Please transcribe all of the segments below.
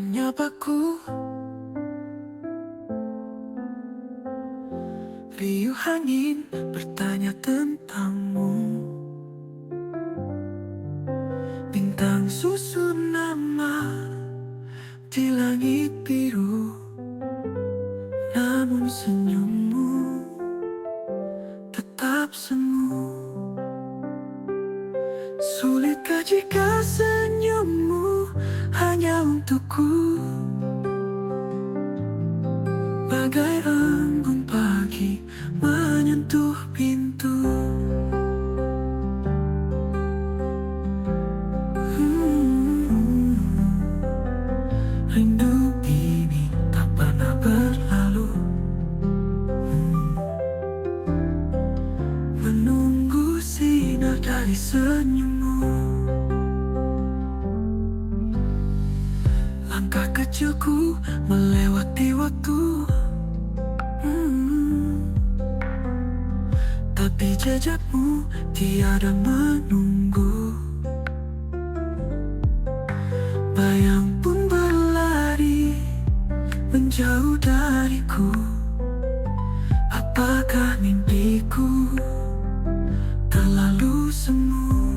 menyapaku, riuh angin bertanya tentangmu. Bintang susun nama di langit biru, namun senyummu tetap semu. Sulitkah jika senyummu hanya untukku, bagai embun pagi menyentuh pintu. Rindu ini tak pernah berlalu, menunggu sinar dari senyummu. Langkah kecilku melewati waktu, tapi jejakmu tiada menunggu. Bayang pun berlari menjauh dariku. Apakah mimpiku terlalu semu?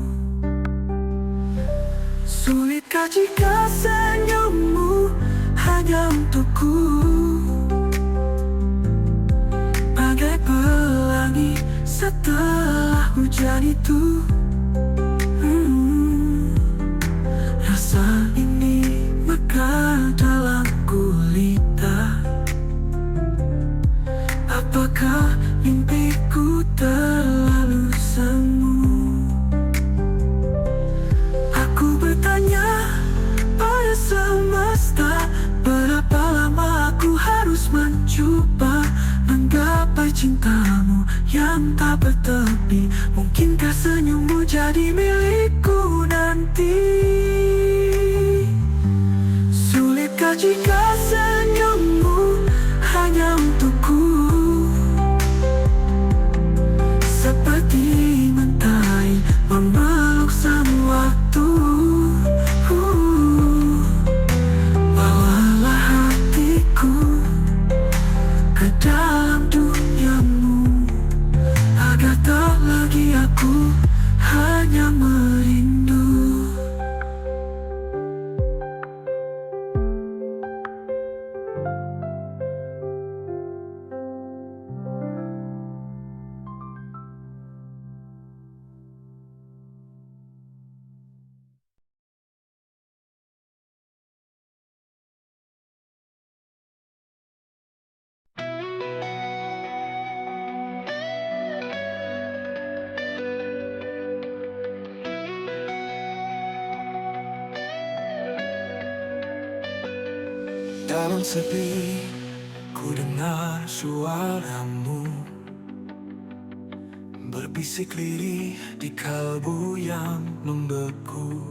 Sulitkah jika senyummu hanya untukku, bagai pelangi setelah hujan itu. Rasa ini mekar dalam gulita. Apakah mimpiku terlalu semu? Aku bertanya pada semesta, berapa lama aku harus mencoba menggapai cintamu yang tak bertepi? Mungkinkah senyummu jadi milikku nanti? Sulitkah jika senyummu hanya untukku, seperti mentari memeluk sang waktu. Bawalah hatiku ke dalam duniamu, agar tak lagi aku hanya merindu. Dalam sepi, ku dengar suaramu berbisik lirih di kalbu yang membeku.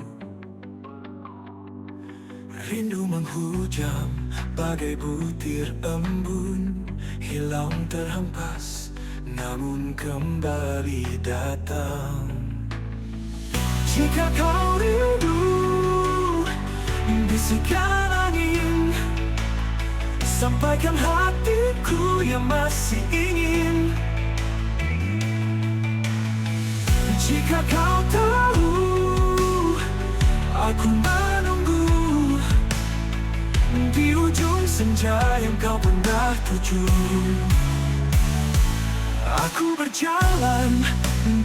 Rindu menghujam bagai butir embun, hilang terhempas namun kembali datang. Jika kau rindu, bisikan angin, sampaikan hatiku yang masih ingin. Jika kau tahu, aku menunggu di ujung senja yang kau pernah tuju. Aku berjalan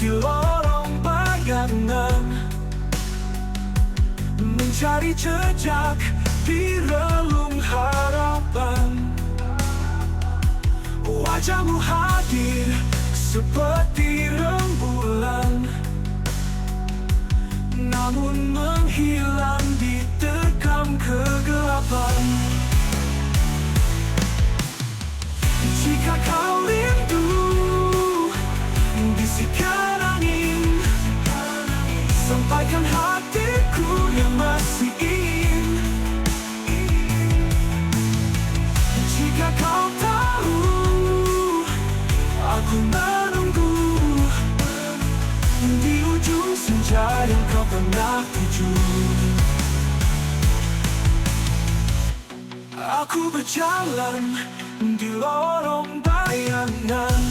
di lorong bayangan, mencari jejak di relung harapan. Wajahmu hadir seperti rembulan, namun menghilang di tekam kegelapan. Jika kau rindu, bisikan angin, sampaikan hatiku yang masih ingin. Jika kau tahu, aku menunggu di ujung senja yang kau pernah tuju. Aku berjalan di lorong bayangan,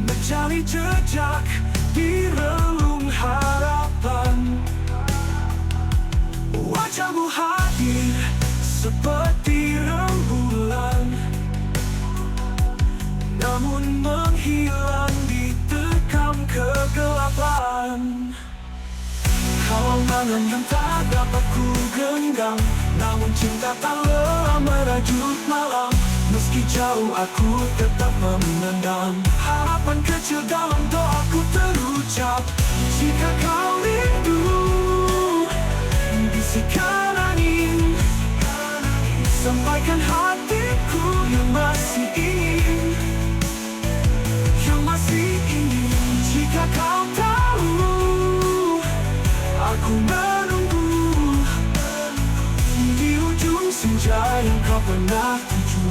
mencari jejak di relung harapan. Wajahmu hadir seperti rembulan, namun menghilang di tekam kegelapan. Kau mangan yang tak dapat ku genggam, namun cinta tak lelah merajut malam. Meski jauh aku tetap memendam harapan kecil dalam doaku terucap. Jika kau rindu, bisikan angin, sampaikan hatiku yang masih ingin, yang masih ingin. Jika kau tahu, aku menunggu di ujung senja yang kau pernah tuju.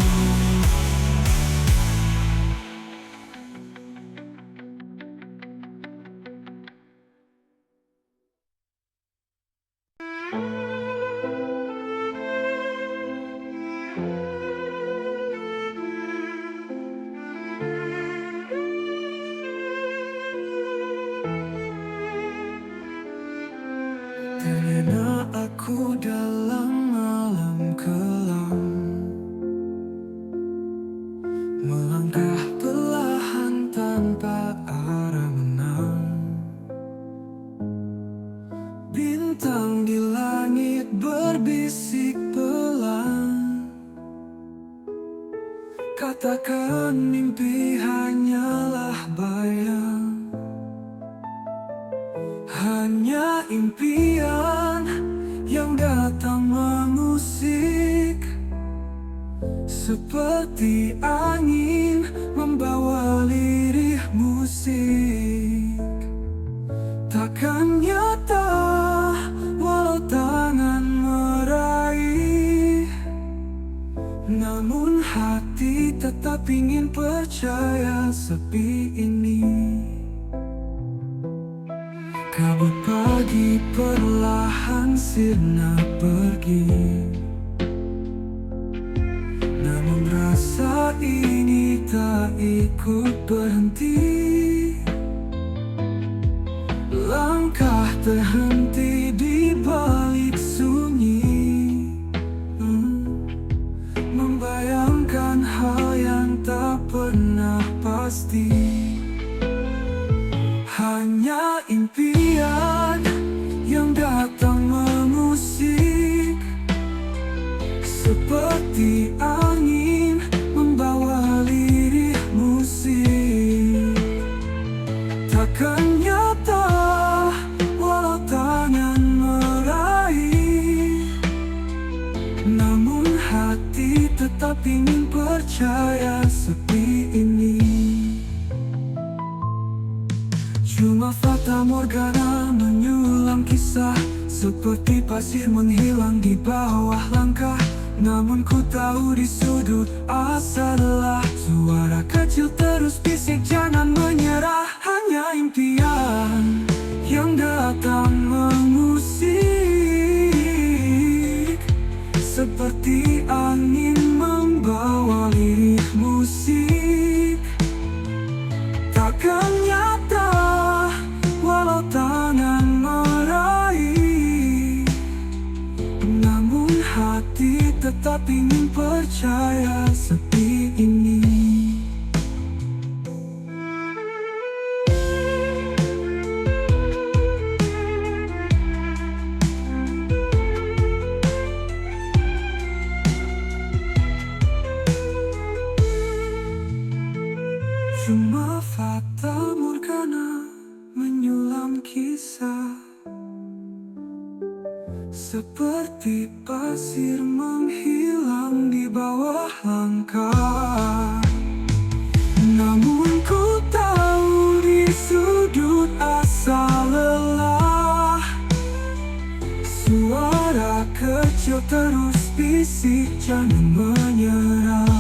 Terlena aku dalam malam kelam, melangkah perlahan tanpa arah menang. Bintang di langit berbisik pelan, katakan mimpi hanyalah bayang. Hanya impian yang datang mengusik, seperti angin membawa lirih musik. Takkan nyata walau tangan meraih, namun hati tetap ingin percaya sepi ini. Kabut pagi perlahan sirna pergi, namun rasa ini tak ikut berhenti. Langkah terhenti di balik sunyi, membayangkan hal yang tak pernah pasti. Hanya impian yang datang mengusik, seperti angin membawa lirih musik. Takkan nyata walau tangan meraih, namun hati tetap ingin percaya sepi ini. Cuma fata morgana menyulam kisah, seperti pasir menghilang di bawah langkah. Namun ku tahu di sudut asa lelah, suara kecil terus bisik jangan menyerah. Hanya impian yang datang mengusik, seperti angin membawa lirih musik. Takkan nyata walau tangan meraih, namun hati tetap ingin percaya sepi ini. Cuma fata morgana menyulam kisah, seperti pasir menghilang di bawah langkah. Namun ku tahu di sudut asa lelah, suara kecil terus bisik jangan menyerah.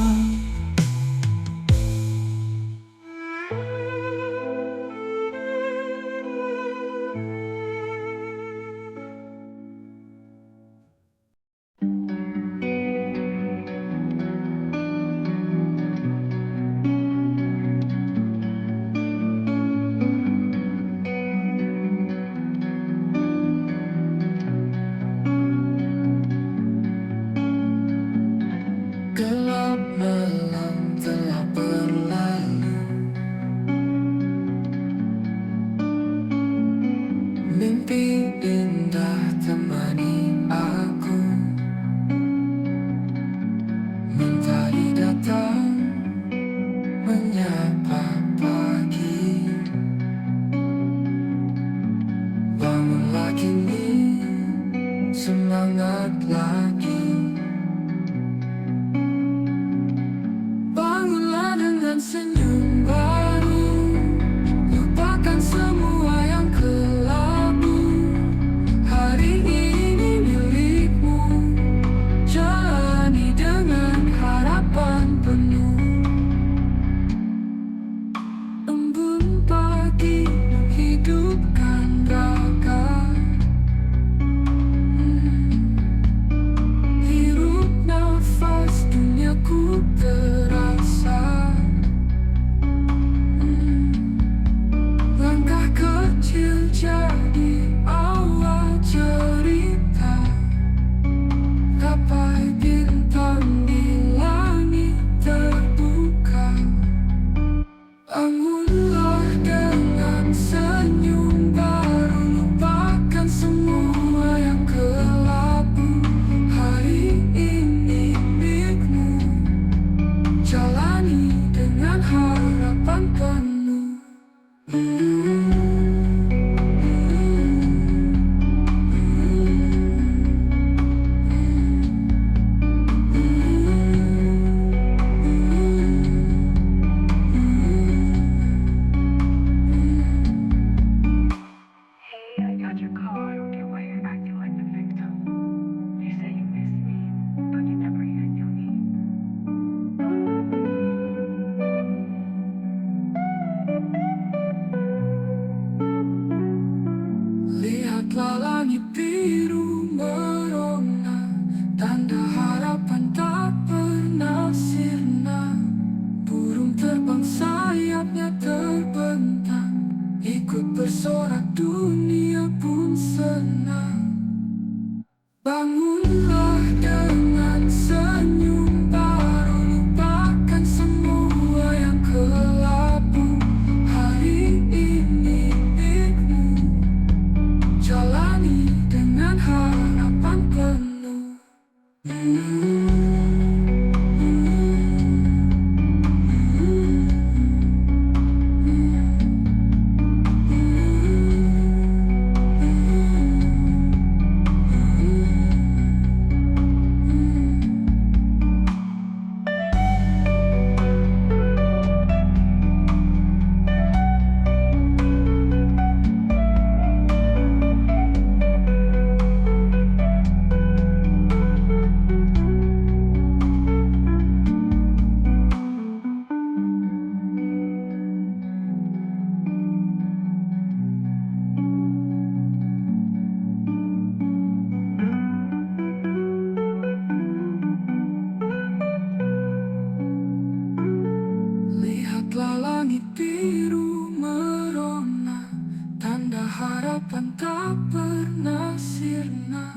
biru merona, tanda harapan tak pernah sirna.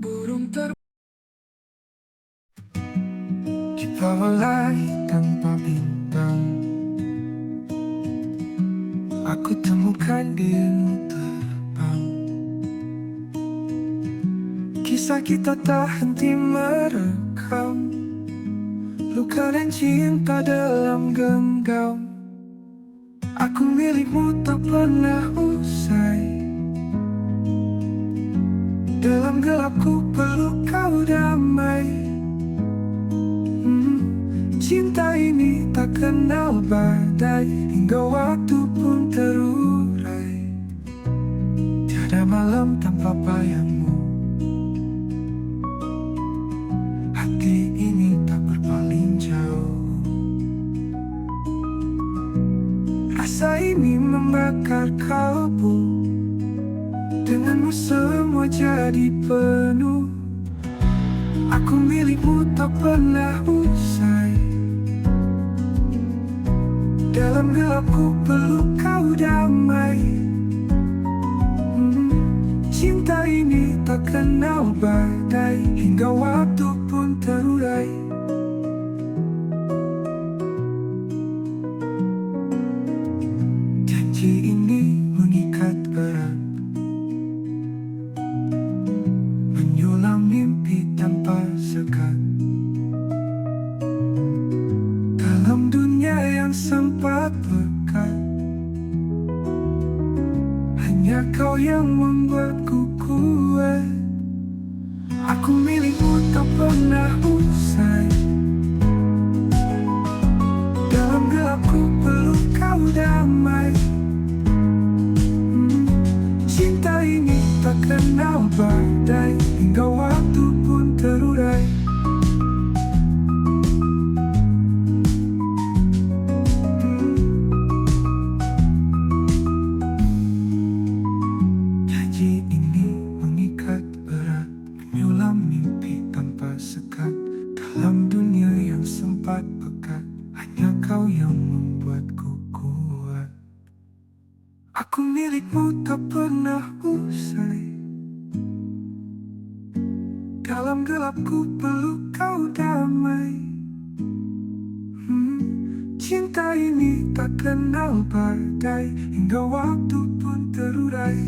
Burung di bawah langit tanpa bintang, aku temukan dirimu terbang. Kisah kita tak henti merekam luka dan cinta dalam genggam. Aku milikmu tak pernah usai. Dalam gelapku peluk kau damai. Cinta ini tak kenal badai, hingga waktu pun terurai. Tiada malam tanpa bayangmu. Hati ini tak berpaling jauh. Rasa ini membakar kalbu. Denganmu semua jadi penuh. Aku milikmu tak pernah usai. Dalam gelapku peluk kau damai. Cinta ini tak kenal badai, hingga waktu pun terurai. Janji ini mengikat erat, menyulam mimpi tanpa sekat. Dalam dunia yang sempat pekat, hanya kau yang membuatku kuat. Aku milikmu tak pernah usai. Dalam gelapku peluk kau damai. Cinta ini tak kenal badai, hingga waktu pun terurai. Janji ini mengikat erat, menyulam mimpi tanpa sekat. Dalam dunia yang sempat pekat, hanya kau yang membuatku kuat. Aku milikmu tak pernah usai. Dalam gelapku peluk kau damai. Cinta ini tak kenal badai, hingga waktu pun terurai.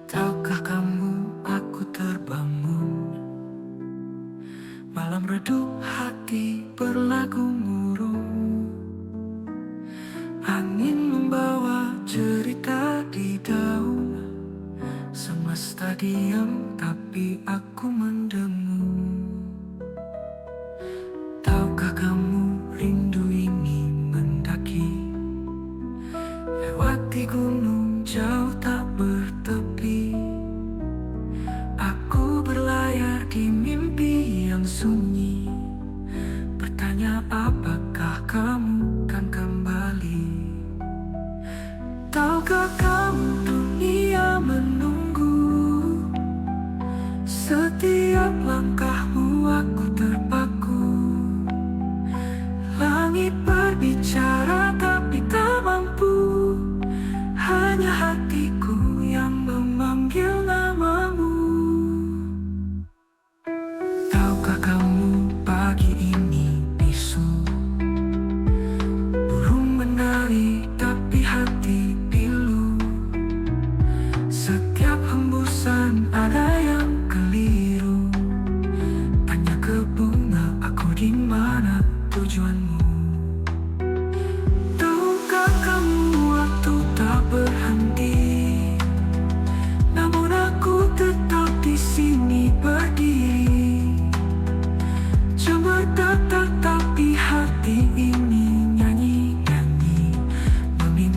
Tahukah kamu aku terbangun, malam redup hati berlagu murung. Angin membawa cerita di daun, semesta diam tapi aku mendengung. Tahukah kamu rindu ini mendaki, lewati gunung jauh tak bertepi. Aku berlayar di mimpi yang sunyi, bertanya apakah kamu kan kembali. Tahukah kamu dunia menunggu, setiap langkahmu aku terpaku. Langit berbicara tapi tak mampu, hanya hatiku yang memanggil namamu. Tahukah kamu pagi ini bisu, burung menari tapi hati pilu. Setiap hembusan ada yang keliru, tanya ke bunga aku di mana tujuanmu. Tahukah kamu waktu tak berhenti, namun aku tetap di sini berdiri. Jam berdetak tapi hati ini nyanyi-nyanyi, meminta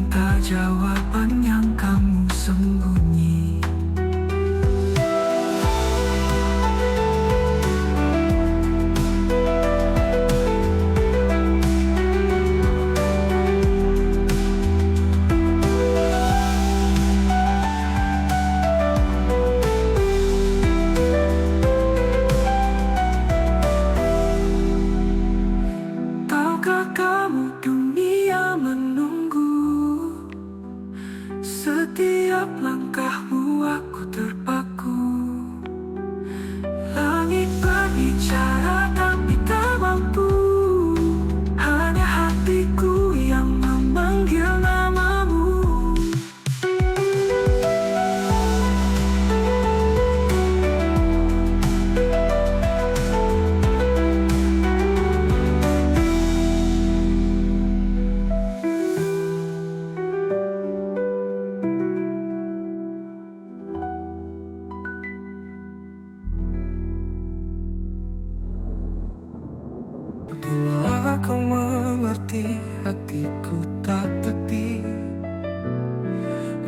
Bila kau mengerti, hatiku tak tepi,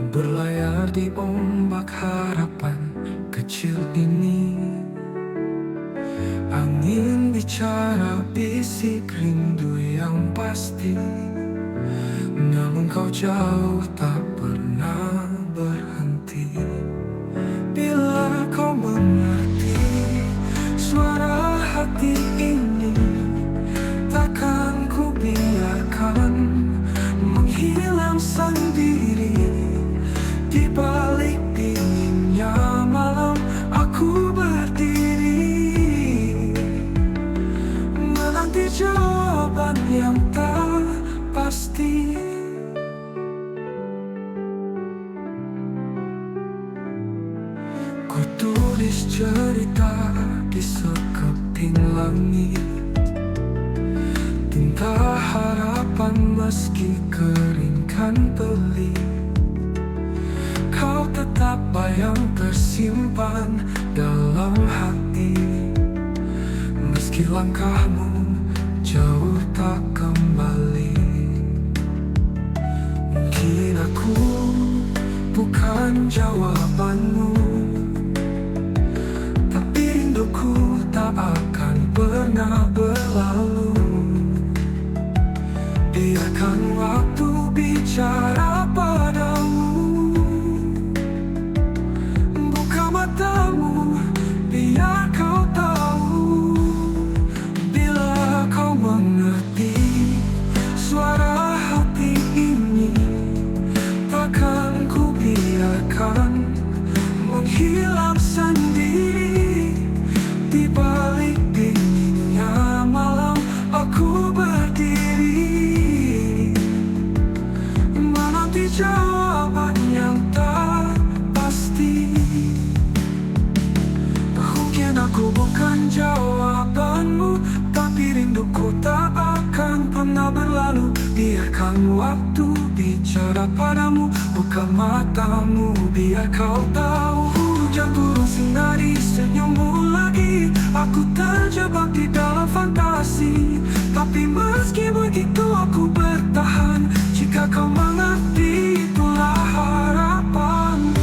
berlayar di ombak harapan kecil ini. Angin bicara bisik rindu yang pasti, namun kau jauh tak pernah berhenti. Bila kau mengerti suara hati ini, takkan ku biarkan menghilang sendiri. Di balik dinginnya malam aku berdiri, menanti jawaban yang tak pasti. Ku tulis cerita di sekeping langit, tinta harapan meski kering kan pelik. Kau tetap bayang tersimpan dalam hati, meski langkahmu jauh tak kembali. Mungkin aku bukan jawabanmu, tapi rinduku tak akan pernah berlalu. Biarkan waktu bicara padamu, buka matamu, biar kau tahu. Bila kau mengerti suara hati ini, takkan ku biarkan menghilang sendiri. Di balik dinginnya malam aku berdiri, menanti jawaban yang tak pasti. Mungkin aku bukan jawabanmu, tapi rinduku tak akan pernah berlalu. Biarkan waktu bicara padamu, buka matamu, biar kau tahu. Hujan turun sinari senyummu lagi, aku terjebak di dalam fantasi. Tapi meski begitu aku bertahan. Jika kau mengerti, itulah harapanmu.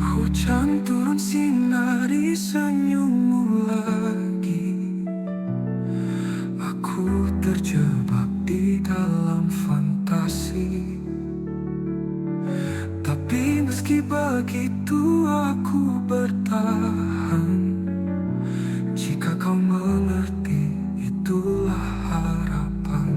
Hujan turun sinari senyummu lagi, aku terjebak di dalam fantasi. Tapi meski begitu aku bertahan. Jika kau mengerti, itulah harapan.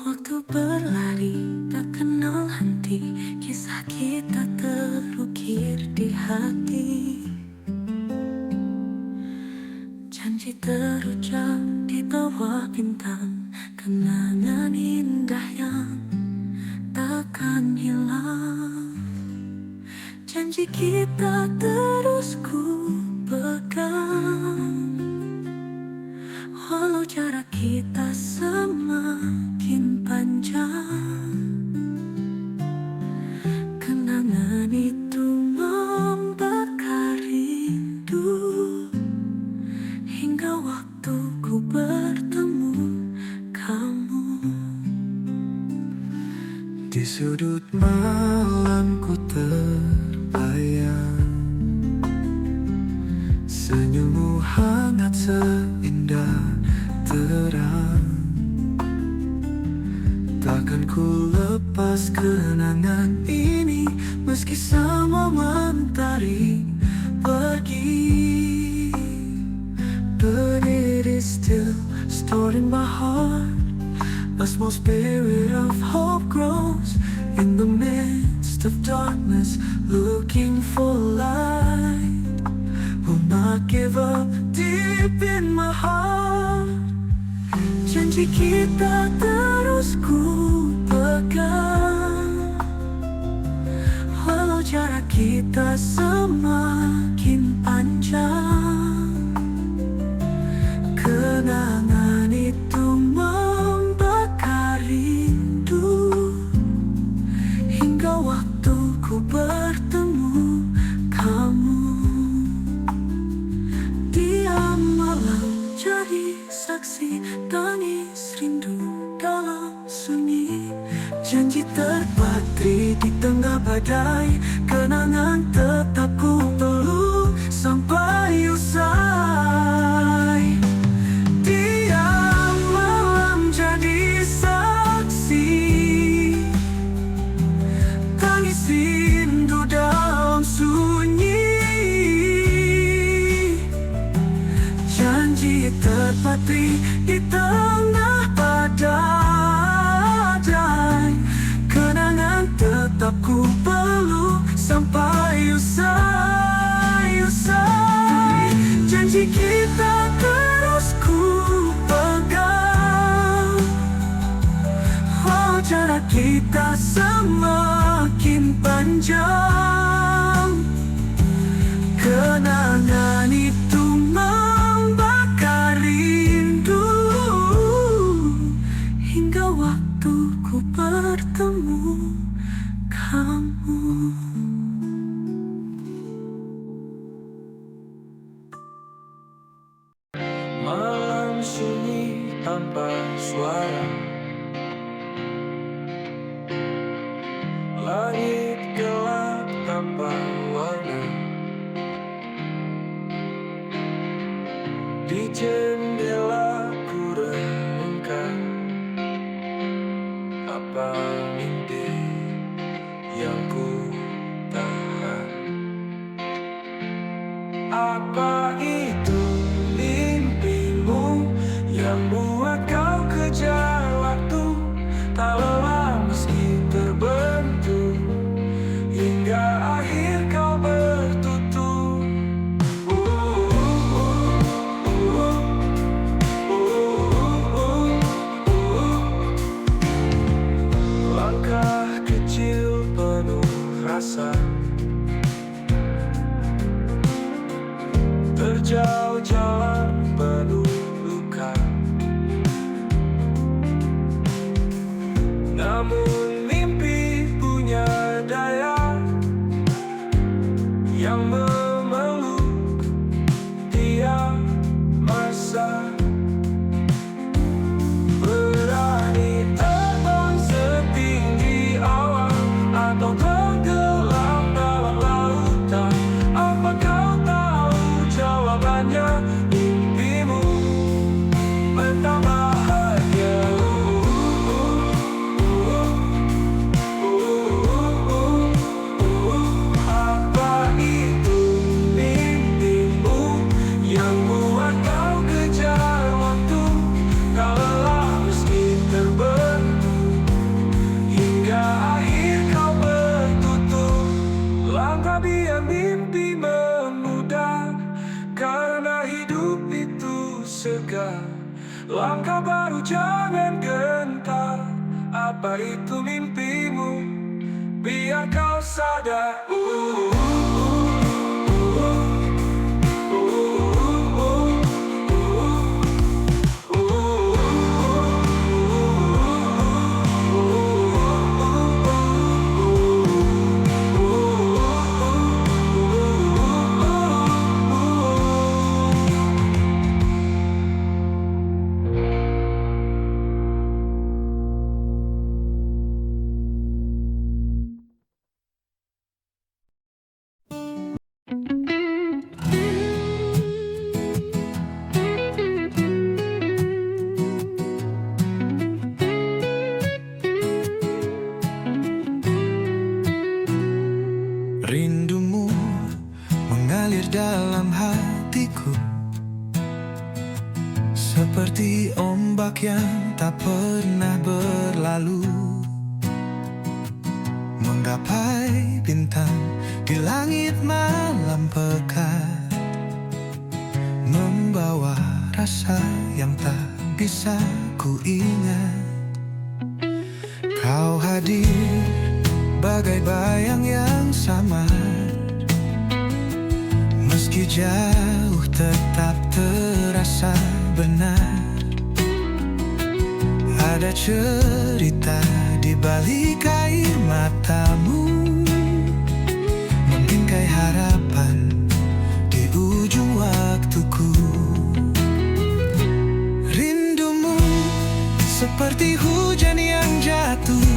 Waktu berlari tak kenal henti, kisah kita terukir di hati. Janji terucap di bawah bintang, kenangan indah yang takkan hilang. Janji kita terus ku pegang, walau jarak kita semakin panjang. Kenangan itu membakar rindu, hingga waktu ku bertemu kamu. Di sudut malam ku terbayang, senyummu hangat seindah terang. Takkan ku lepas kenangan ini, meski semua mentari pergi. But it is still stored in my heart. A small spirit of hope grows in the midst of darkness, looking for light. Will not give up deep in my heart. Janji kita terus ku pegang, walau jarak kita semakin panjang. Kenangan itu membakar rindu, hingga waktu ku bertemu kamu. Tiap malam jadi saksi tangis rindu dalam sunyi. Janji terpatri di tengah badai, kenangan tetap ku peluk sampai usai. Tiap malam jadi saksi tangis rindu dalam sunyi. Janji terpatri di tengah badai, kenangan tetap ku peluk sampai usai. Janji kita terus ku pegang, oh jarak kita semakin panjang. Kenangan itu membakar rindu, hingga waktu ku bertemu kamu. Malam sunyi tanpa suara, langit gelap tanpa warna. Di jendela ku renungkan apa mimpi yang ku tahan. Apa itu mimpimu yang buat kau kejar waktu, tak lelah meski terbentuk, hingga akhir kau bertutur. Langkah kecil penuh rasa, terjal jalan penuh luka. Namun mimpi punya daya yang memeluk tiap masa. Berani terbang setinggi awan atau tenggelam dalam lautan. Apa kau tahu jawabannya? Mimpimu bertambah bahagia. Apa itu mimpimu yang buat kau kejar waktu, kau lelah meski terbentuk, hingga akhir kau bertutur. Langkah biar mimpi memudar, karena hidup itu segar. Langkah baru jangan gentar. Apa itu mimpimu? Biar kau sadar. seperti ombak yang tak pernah berlalu, menggapai bintang di langit malam pekat, membawa rasa yang tak bisa ku ingat. Kau hadir bagai bayang yang samar, meski jauh tetap terasa benar. Ada cerita di balik air matamu, membingkai harapan di ujung waktuku. Rindumu seperti hujan yang jatuh,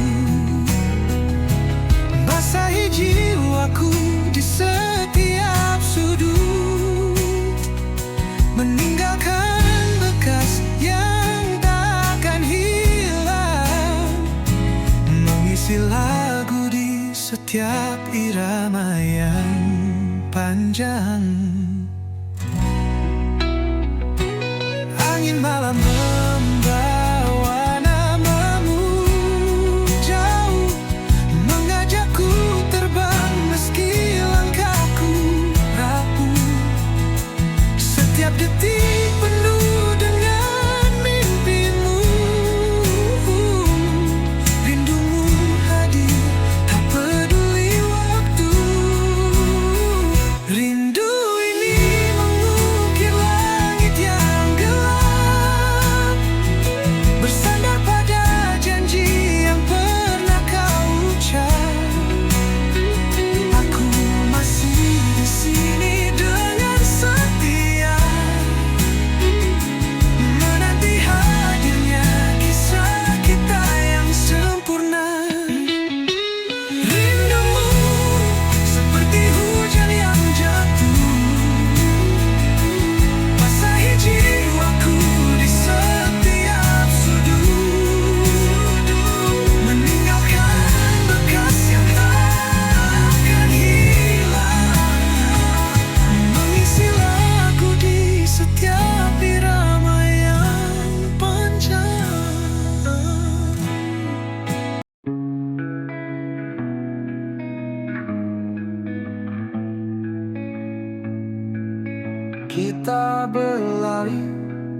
basahi jiwaku di setiap sudut, meninggalkan bekas yang takkan hilang, mengisi lagu di setiap irama yang panjang. Angin malam membawa namamu jauh, mengajakku terbang meski langkahku rapuh. Setiap detik penuh dengan mimpimu, rindumu hadir tak peduli waktu. Rindu ini mengukir langit yang gelap, bersandar pada janji yang pernah kau ucap. Aku masih di sini dengan setia, menanti hadirnya kisah kita yang sempurna. Rindumu seperti hujan yang jatuh, basahi jiwaku di setiap sudut, meninggalkan bekas yang takkan hilang, mengisi lagu di setiap irama yang panjang. Kita berlari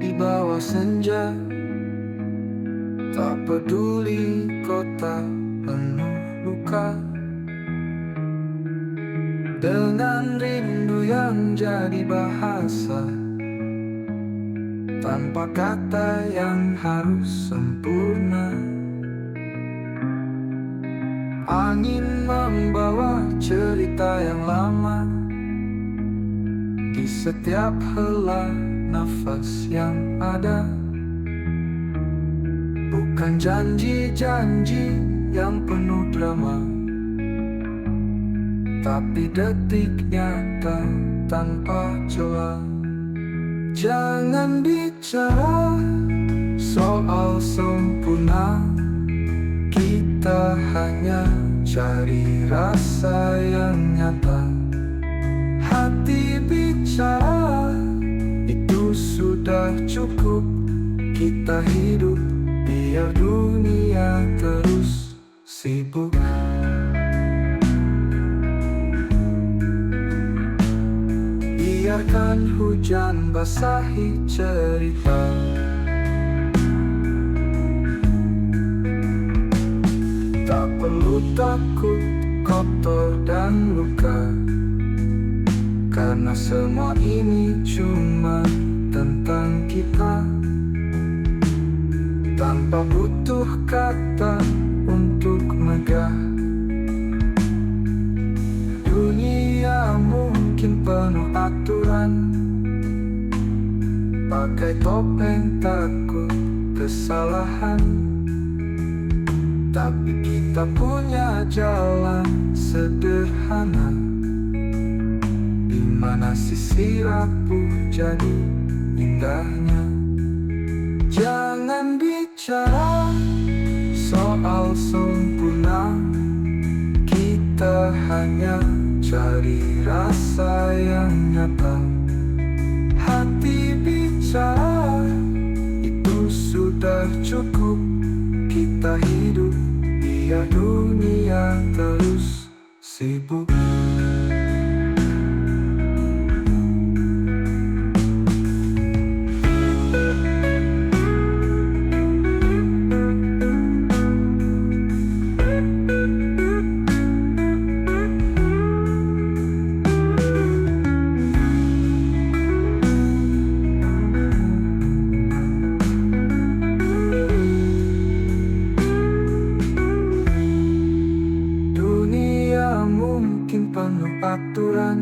di bawah senja, tak peduli kota penuh luka, dengan rindu yang jadi bahasa, tanpa kata yang harus sempurna. Angin membawa cerita yang lama di setiap hela nafas yang ada, bukan janji-janji yang penuh drama, tapi detik nyata tanpa celah. Jangan bicara soal sempurna, kita hanya cari rasa yang nyata. Hati bicara, itu sudah cukup. Kita hidup biar dunia terus sibuk. Biarkan hujan basahi cerita, tak perlu takut kotor dan luka, karena semua ini cuma tentang kita. Tanpa butuh kata untuk megah, dunia mungkin penuh aturan, pakai topeng takut kesalahan, tapi kita punya jalan sederhana, di mana sisi rapuh jadi indahnya. Jangan bicara soal sempurna, kita hanya cari rasa yang nyata. Hati bicara, kita hidup, biar dunia terus sibuk. Mungkin penuh aturan,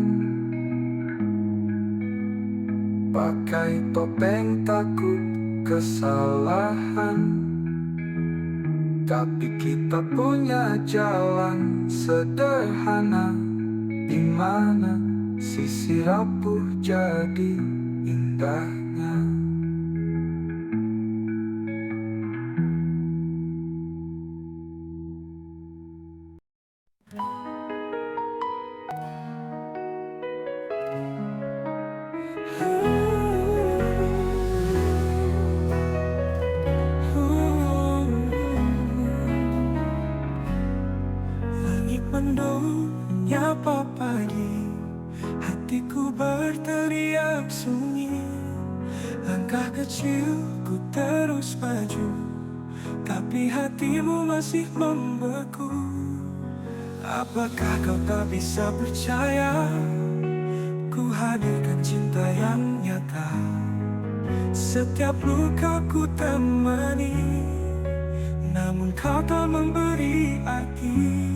pakai topeng takut kesalahan, tapi kita punya jalan sederhana, di mana sisi rapuh jadi indahnya. Langit mendung, nyapa pagi, hatiku berteriak sunyi. Langkah kecilku terus maju, tapi hatimu masih membeku. Apakah kau tak bisa percaya? Ku hadirkan cinta yang nyata, setiap luka ku temani, namun kau tak memberi arti.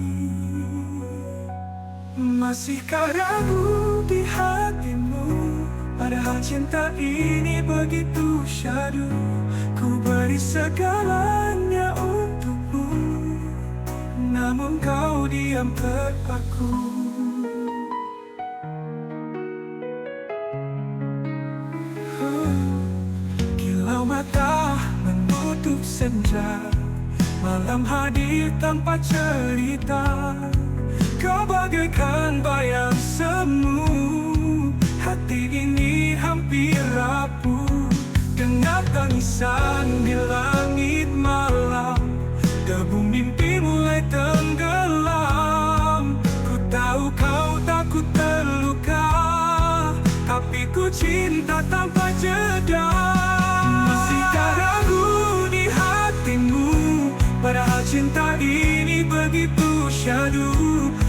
Masihkah ragu di hatimu, padahal cinta ini begitu syahdu. Ku beri segalanya untukmu, namun kau diam terpaku. Kilau mata menutup senja, malam hadir tanpa cerita. Kau bagaikan bayang semu, hati ini hampir rapuh. Dengar tangisan di langit malam, debu mimpi mulai tenggelam. Ku tahu kau takut terluka, tapi ku cinta tanpa jeda. Masihkah ragu di hatimu, padahal cinta ini begitu syahdu.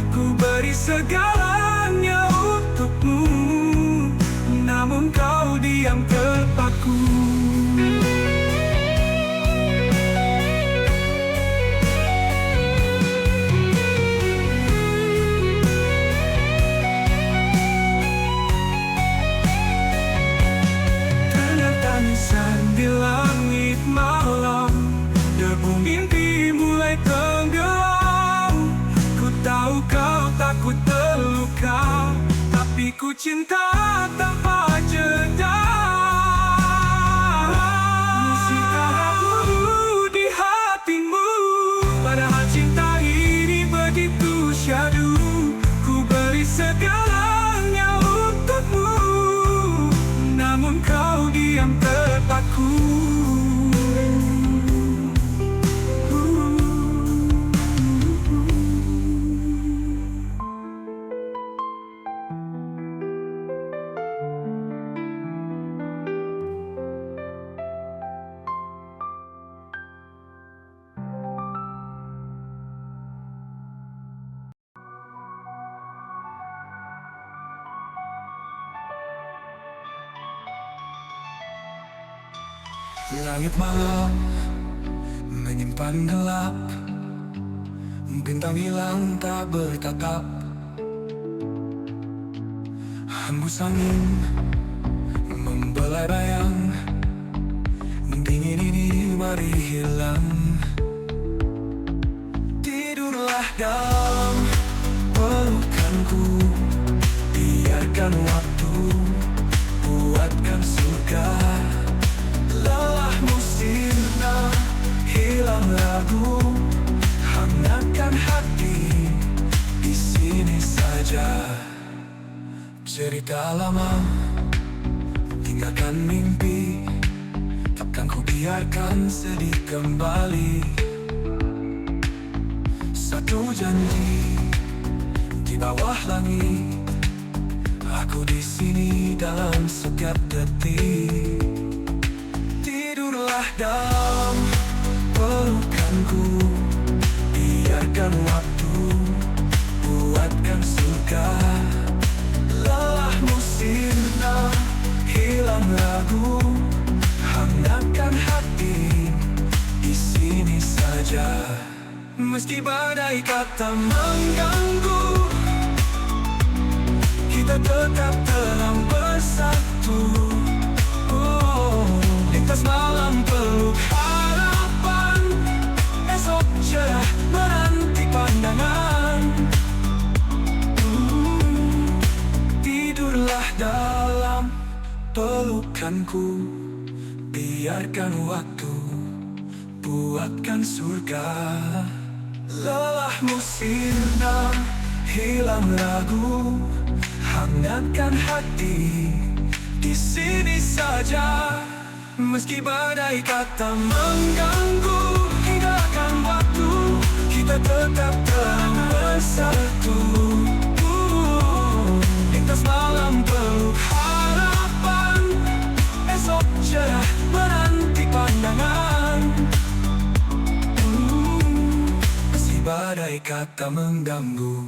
Ku beri segalanya untukmu, namun kau diam terpaku. Di langit malam, debu mimpi mulai tenggelam. Ku tahu kau takut terluka, tapi ku cinta tanpa jeda. Masihkah ragu di hatimu, padahal cinta ini begitu syahdu. Ku beri segalanya untukmu, namun kau diam terpaku. Langit malam menyimpan gelap, bintang hilang tak bertatap. Hembus angin membelai bayang, dingin ini mari hilang. Tidurlah dalam pelukanku, biarkan waktu buatkan surga. Lelahmu sirna, hilang ragu, hangatkan hati di sini saja. Cerita lama, tinggalkan mimpi, takkan ku biarkan sedih kembali. Satu janji di bawah langit, aku di sini dalam setiap detik. Tidurlah dalam pelukanku, biarkan waktu buatkan surga. Lelahmu sirna, hilang ragu, hangatkan hati di sini saja. Meski badai kata mengganggu, kita tetap terang bersatu. Lintas malam peluk harapan, esok cerah menanti pandangan. Tidurlah dalam pelukanku, biarkan waktu buatkan surga. Lelahmu sirna, hilang ragu, hangatkan hati di sini saja. Meski badai kata mengganggu, hinggakan waktu, kita tetap terang bersatu. Lintas malam peluk harapan, esok cerah menanti pandangan. Meski badai kata mengganggu,